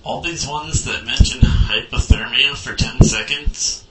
All these ones that mention hypothermia for 10 seconds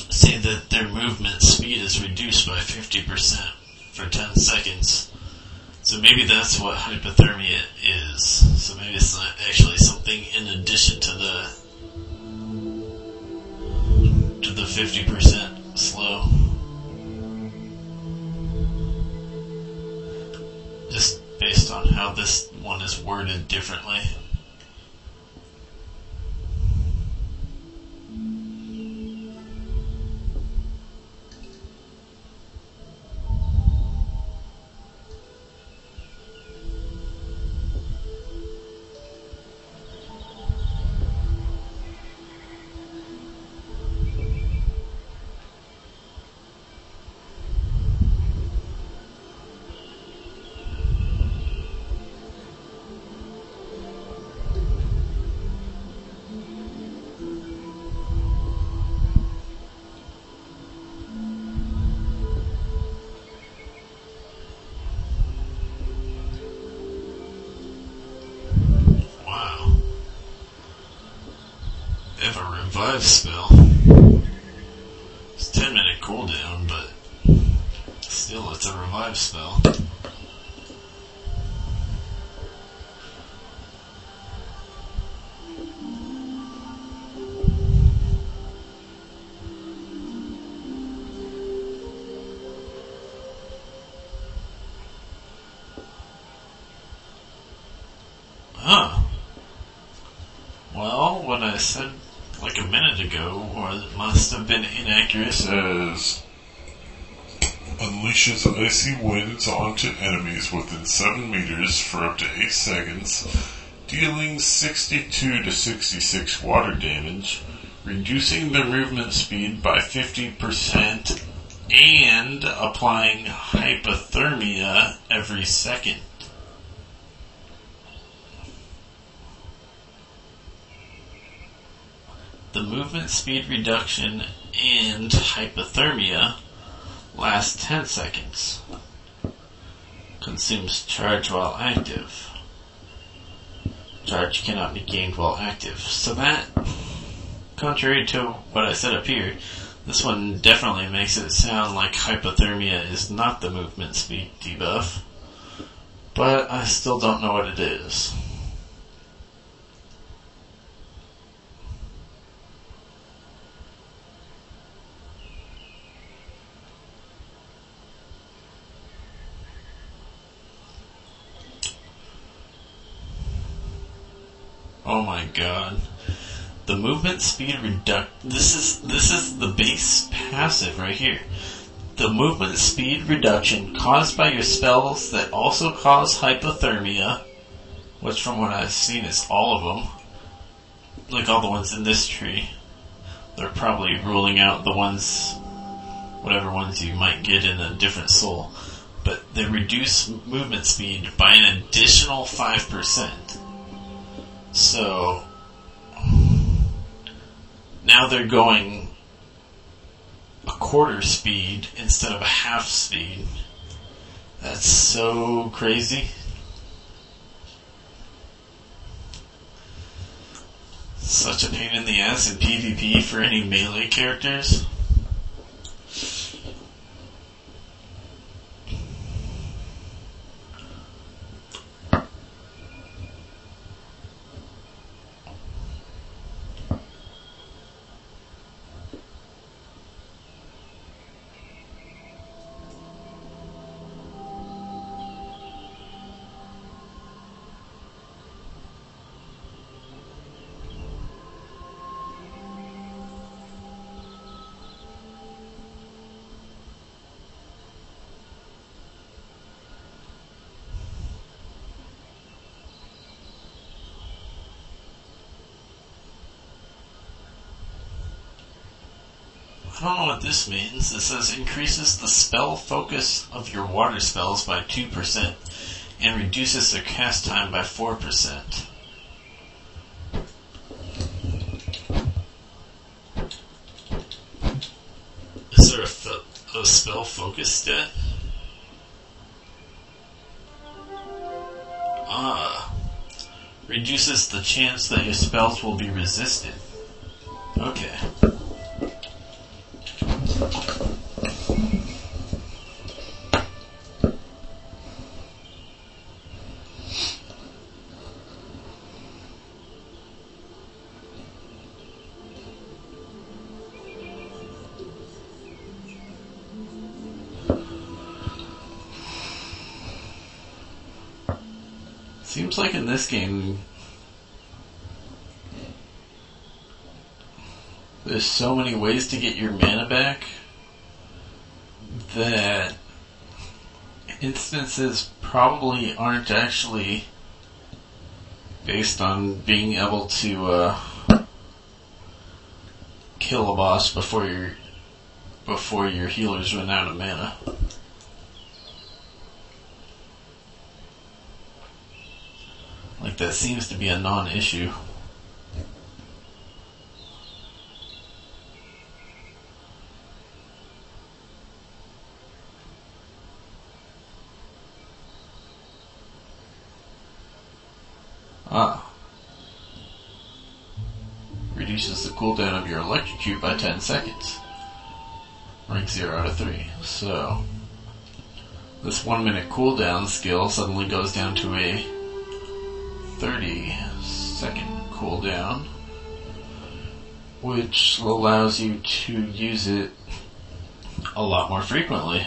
say that their movement speed is reduced by 50% for 10 seconds. So maybe that's what hypothermia is. So maybe it's not actually something in addition to the 50% slow. Just based on how this one is worded differently. Revive spell. It's a 10-minute cooldown, but still it's a revive spell. Huh. Well, what I said like a minute ago, or it must have been inaccurate. Says unleashes icy winds onto enemies within 7 meters for up to 8 seconds, dealing 62 to 66 water damage, reducing their movement speed by 50%, and applying hypothermia every second. The movement speed reduction and hypothermia lasts 10 seconds. Consumes charge while active. Charge cannot be gained while active. So that, contrary to what I said up here, this one definitely makes it sound like hypothermia is not the movement speed debuff. But I still don't know what it is. Oh my god. The movement speed this is the base passive right here. The movement speed reduction caused by your spells that also cause hypothermia, which from what I've seen is all of them. Like all the ones in this tree. They're probably ruling out the ones, whatever ones you might get in a different soul. But they reduce movement speed by an additional 5%. So, now they're going a quarter speed instead of a half speed. That's so crazy. Such a pain in the ass in PvP for any melee characters. I don't know what this means. It says increases the spell focus of your water spells by 2% and reduces their cast time by 4%. Is there a spell focus stat? Ah. reduces the chance that your spells will be resisted. Okay. Seems like in this game, there's so many ways to get your mana back that instances probably aren't actually based on being able to kill a boss before your healers run out of mana. Like, that seems to be a non-issue. Reduces the cooldown of your electrocute by 10 seconds. Rank 0 out of 3. So, this 1 minute cooldown skill suddenly goes down to a 30-second cooldown, which allows you to use it a lot more frequently.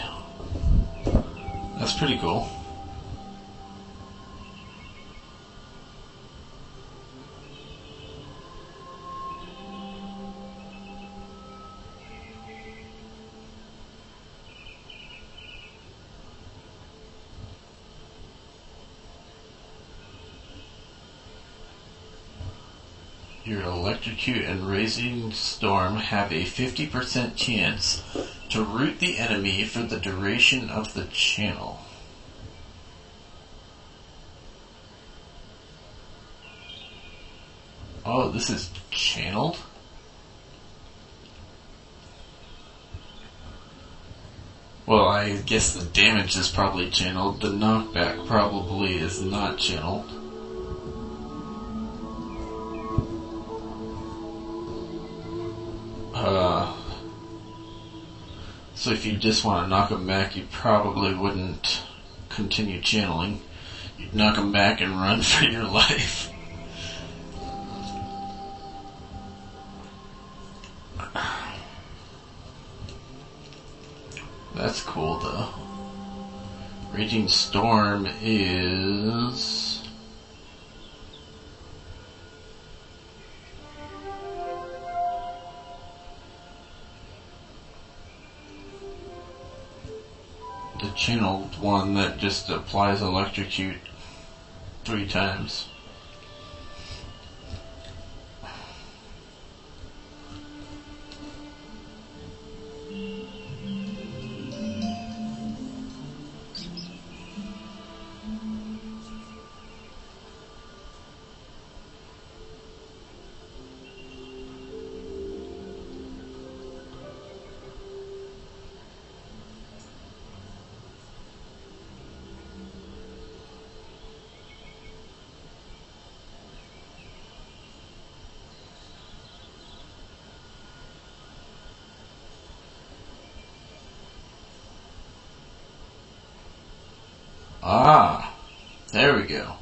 That's pretty cool. Your electrocute and raging storm have a 50% chance to root the enemy for the duration of the channel. Oh, this is channeled? Well, I guess the damage is probably channeled. The knockback probably is not channeled. So if you just want to knock them back, you probably wouldn't continue channeling. You'd knock them back and run for your life. That's cool, though. Raging Storm is... the channeled one that just applies electrocute 3 times. Ah, there we go.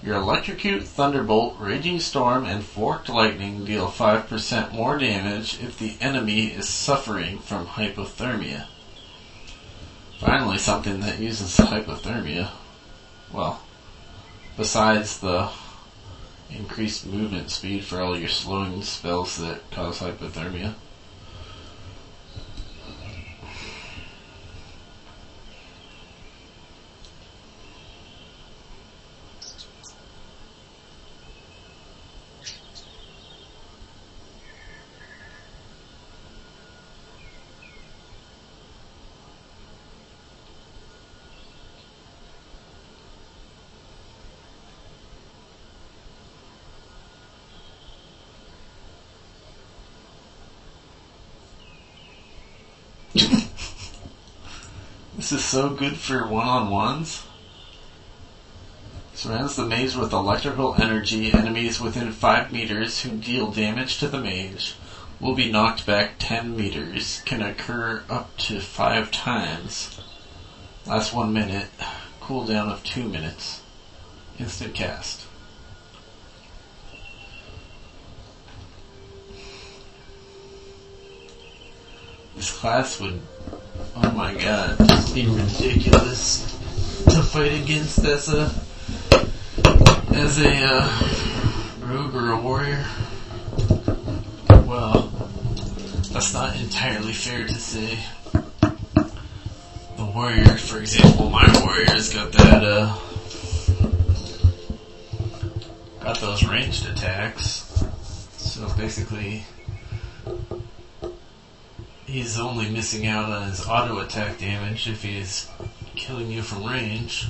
Your Electrocute, Thunderbolt, Raging Storm, and Forked Lightning deal 5% more damage if the enemy is suffering from hypothermia. Finally, something that uses hypothermia. Well, besides the increased movement speed for all your slowing spells that cause hypothermia. This is so good for one-on-ones. Surrounds the mage with electrical energy. Enemies within 5 meters who deal damage to the mage will be knocked back 10 meters. Can occur up to 5 times. Lasts 1 minute. Cooldown of 2 minutes. Instant cast. This class would, oh my god, be ridiculous to fight against as a rogue or a warrior. Well, that's not entirely fair to say. The warrior, for example, my warrior's got that, got those ranged attacks. So basically, he's only missing out on his auto attack damage if he's killing you from range.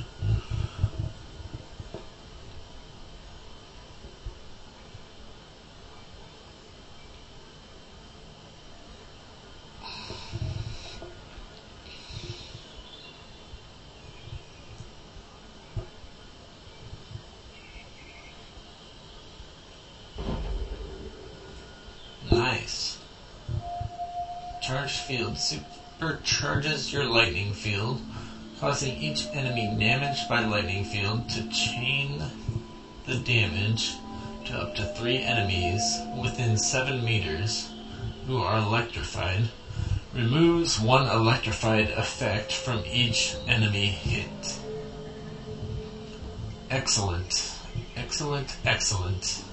Nice. Charged field supercharges your lightning field, causing each enemy damaged by lightning field to chain the damage to up to 3 enemies within 7 meters who are electrified. Removes 1 electrified effect from each enemy hit. Excellent. Excellent, excellent.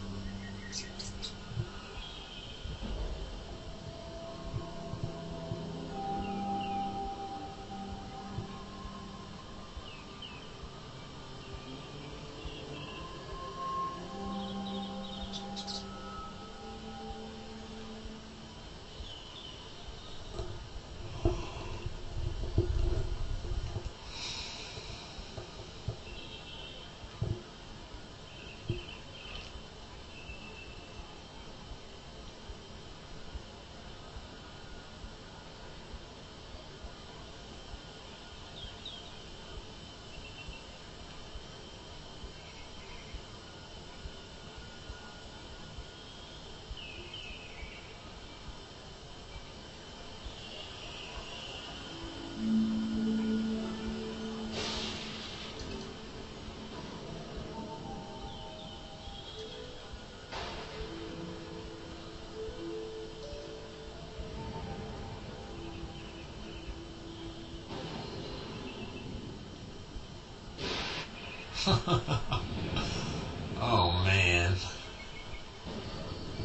Oh man.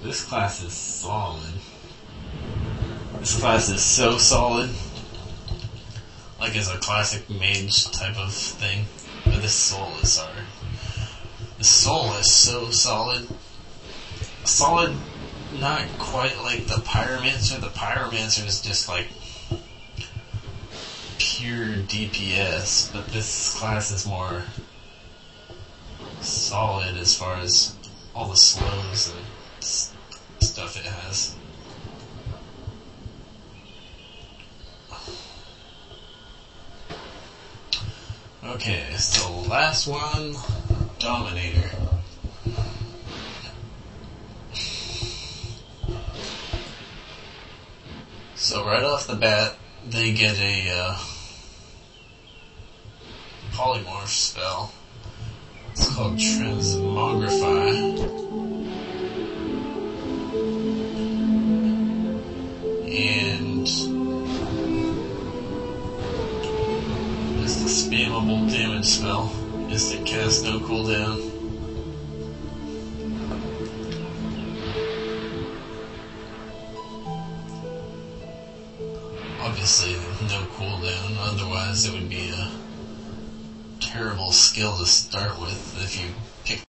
This class is solid. This class is so solid. Like as a classic mage type of thing. But this soul is hard. The soul is so solid. Solid, not quite like the pyromancer. The pyromancer is just like pure DPS, but this class is more solid as far as all the slows and stuff it has. Okay, so last one, Dominator. So right off the bat, they get a polymorph spell. It's called Transmogrify. And it's the spammable damage spell. Instant cast, no cooldown. Obviously, no cooldown, otherwise it would be a terrible skill to start with if you pick